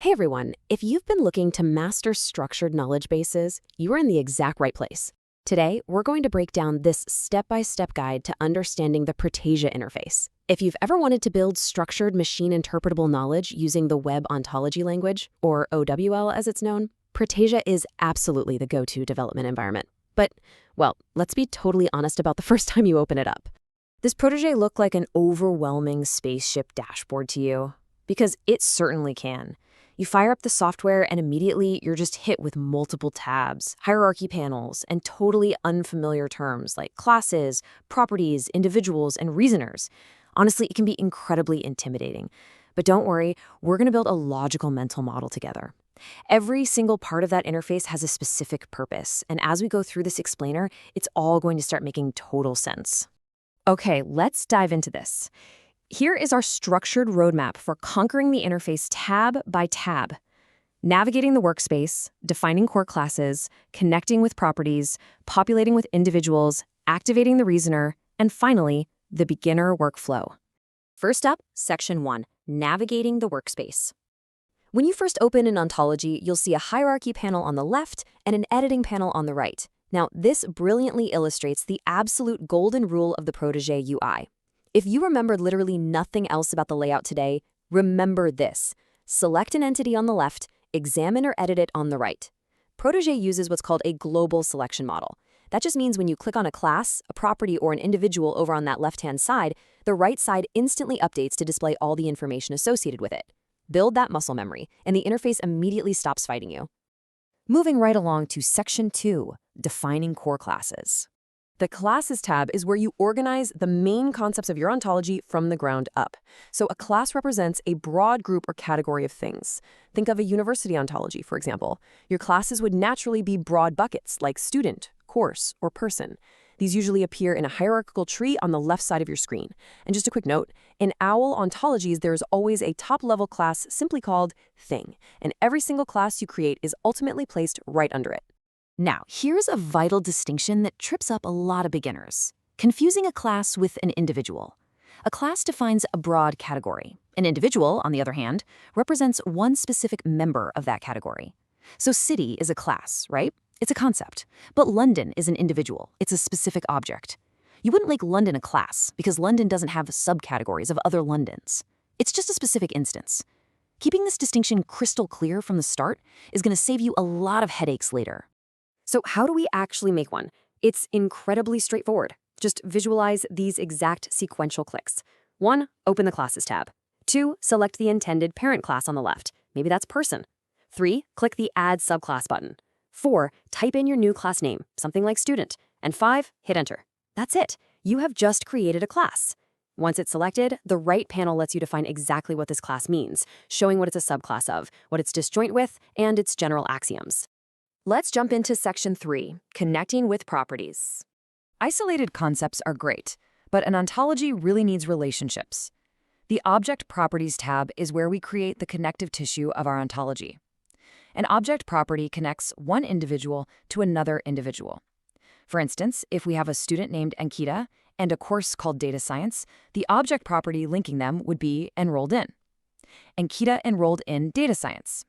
Hey everyone, if you've been looking to master structured knowledge bases, you are in the exact right place. Today, we're going to break down this step-by-step guide to understanding the Protégé interface. If you've ever wanted to build structured machine interpretable knowledge using the Web Ontology language, or OWL as it's known, Protégé is absolutely the go-to development environment. But, well, let's be totally honest about the first time you open it up. Does Protégé look like an overwhelming spaceship dashboard to you? Because it certainly can. You fire up the software and immediately you're just hit with multiple tabs, hierarchy panels, and totally unfamiliar terms like classes, properties, individuals, and reasoners. Honestly, it can be incredibly intimidating. But don't worry, we're going to build a logical mental model together. Every single part of that interface has a specific purpose, and as we go through this explainer, it's all going to start making total sense. Okay, let's dive into this. Here is our structured roadmap for conquering the interface tab by tab. Navigating the workspace, defining core classes, connecting with properties, populating with individuals, activating the reasoner, and finally, the beginner workflow. First up, Section 1, Navigating the workspace. When you first open an ontology, you'll see a hierarchy panel on the left and an editing panel on the right. Now, this brilliantly illustrates the absolute golden rule of the Protégé UI. If you remembered literally nothing else about the layout today, remember this. Select an entity on the left, examine or edit it on the right. Protégé uses what's called a global selection model. That just means when you click on a class, a property, or an individual over on that left-hand side, the right side instantly updates to display all the information associated with it. Build that muscle memory, and the interface immediately stops fighting you. Moving right along to Section 2, Defining Core Classes. The Classes tab is where you organize the main concepts of your ontology from the ground up. So a class represents a broad group or category of things. Think of a university ontology, for example. Your classes would naturally be broad buckets like student, course, or person. These usually appear in a hierarchical tree on the left side of your screen. And just a quick note, in OWL ontologies, there is always a top-level class simply called thing, and every single class you create is ultimately placed right under it. Now, here's a vital distinction that trips up a lot of beginners. Confusing a class with an individual. A class defines a broad category. An individual, on the other hand, represents one specific member of that category. So city is a class, right? It's a concept. But London is an individual. It's a specific object. You wouldn't make London a class because London doesn't have subcategories of other Londons. It's just a specific instance. Keeping this distinction crystal clear from the start is going to save you a lot of headaches later. So how do we actually make one? It's incredibly straightforward. Just visualize these exact sequential clicks. 1, open the Classes tab. 2, select the intended parent class on the left. Maybe that's person. 3, click the Add Subclass button. 4, type in your new class name, something like student. And 5, hit enter. That's it. You have just created a class. Once it's selected, the right panel lets you define exactly what this class means, showing what it's a subclass of, what it's disjoint with, and its general axioms. Let's jump into Section 3, Connecting with Properties. Isolated concepts are great, but an ontology really needs relationships. The Object Properties tab is where we create the connective tissue of our ontology. An object property connects one individual to another individual. For instance, if we have a student named Ankita and a course called Data Science, the object property linking them would be enrolled in. Ankita enrolled in Data Science.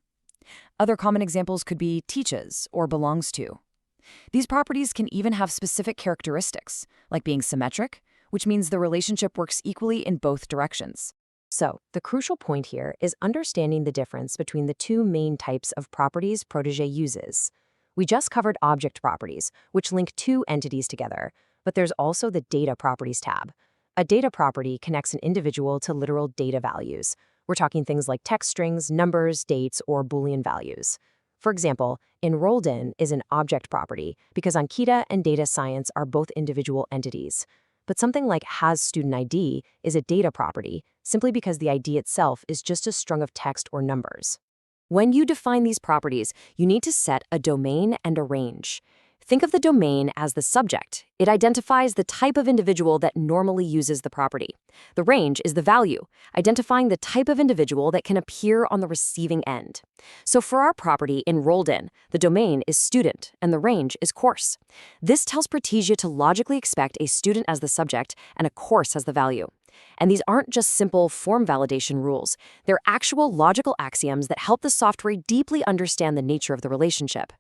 Other common examples could be teaches or belongs to. These properties can even have specific characteristics, like being symmetric, which means the relationship works equally in both directions. So, the crucial point here is understanding the difference between the two main types of properties Protégé uses. We just covered object properties, which link two entities together, but there's also the Data Properties tab. A data property connects an individual to literal data values. We're talking things like text strings, numbers, dates, or Boolean values. For example, enrolled in is an object property because Ankita and Data Science are both individual entities. But something like has student ID is a data property simply because the ID itself is just a string of text or numbers. When you define these properties, you need to set a domain and a range. Think of the domain as the subject. It identifies the type of individual that normally uses the property. The range is the value, identifying the type of individual that can appear on the receiving end. So for our property enrolled in, the domain is student and the range is course. This tells Protégé to logically expect a student as the subject and a course as the value. And these aren't just simple form validation rules. They're actual logical axioms that help the software deeply understand the nature of the relationship.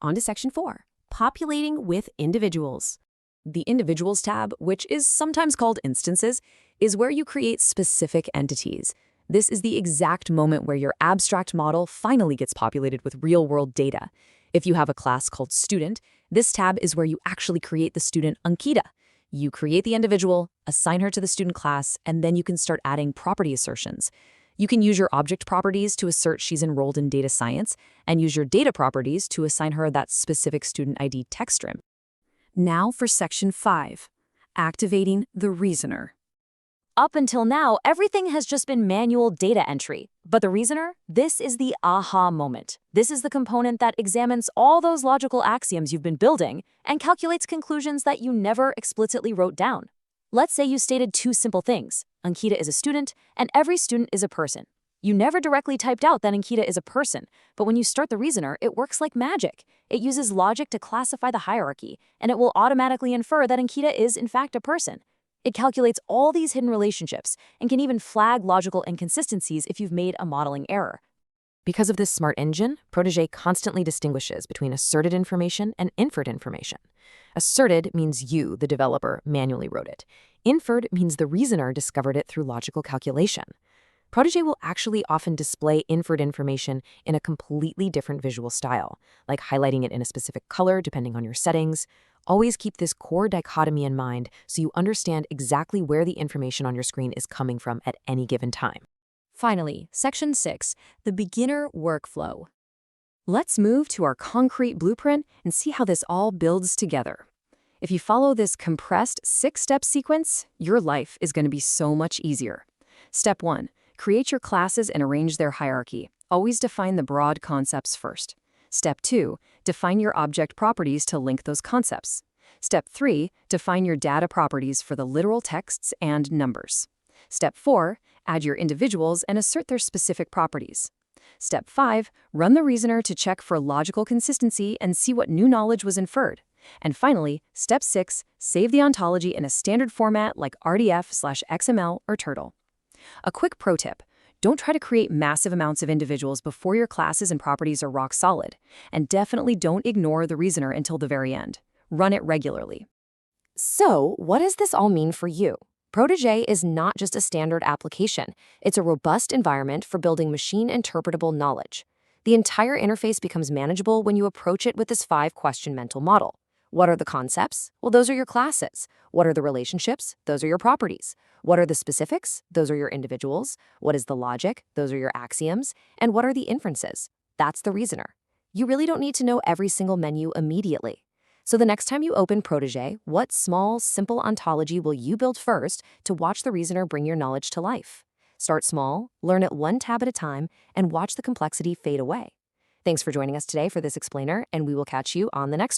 On to Section 4, populating with individuals. The Individuals tab, which is sometimes called instances, is where you create specific entities. This is the exact moment where your abstract model finally gets populated with real-world data. If you have a class called Student, this tab is where you actually create the student Ankita. You create the individual, assign her to the student class, and then you can start adding property assertions. You can use your object properties to assert she's enrolled in data science, and use your data properties to assign her that specific student ID text string. Now for Section 5, activating the reasoner. Up until now, everything has just been manual data entry. But the reasoner? This is the aha moment. This is the component that examines all those logical axioms you've been building and calculates conclusions that you never explicitly wrote down. Let's say you stated two simple things. Ankita is a student, and every student is a person. You never directly typed out that Ankita is a person, but when you start the reasoner, it works like magic. It uses logic to classify the hierarchy, and it will automatically infer that Ankita is, in fact, a person. It calculates all these hidden relationships and can even flag logical inconsistencies if you've made a modeling error. Because of this smart engine, Protégé constantly distinguishes between asserted information and inferred information. Asserted means you, the developer, manually wrote it. Inferred means the reasoner discovered it through logical calculation. Protégé will actually often display inferred information in a completely different visual style, like highlighting it in a specific color depending on your settings. Always keep this core dichotomy in mind so you understand exactly where the information on your screen is coming from at any given time. Finally, Section 6, the beginner workflow. Let's move to our concrete blueprint and see how this all builds together. If you follow this compressed 6-step sequence, your life is going to be so much easier. Step 1, create your classes and arrange their hierarchy. Always define the broad concepts first. Step 2, define your object properties to link those concepts. Step 3, define your data properties for the literal texts and numbers. Step 4, add your individuals and assert their specific properties. Step 5, run the reasoner to check for logical consistency and see what new knowledge was inferred. And finally, Step 6, save the ontology in a standard format like RDF/XML or Turtle. A quick pro tip. Don't try to create massive amounts of individuals before your classes and properties are rock solid. And definitely don't ignore the reasoner until the very end. Run it regularly. So, what does this all mean for you? Protégé is not just a standard application. It's a robust environment for building machine-interpretable knowledge. The entire interface becomes manageable when you approach it with this 5-question mental model. What are the concepts? Well, those are your classes. What are the relationships? Those are your properties. What are the specifics? Those are your individuals. What is the logic? Those are your axioms. And what are the inferences? That's the reasoner. You really don't need to know every single menu immediately. So the next time you open Protégé, what small, simple ontology will you build first to watch the reasoner bring your knowledge to life? Start small, learn it one tab at a time, and watch the complexity fade away. Thanks for joining us today for this explainer, and we will catch you on the next one.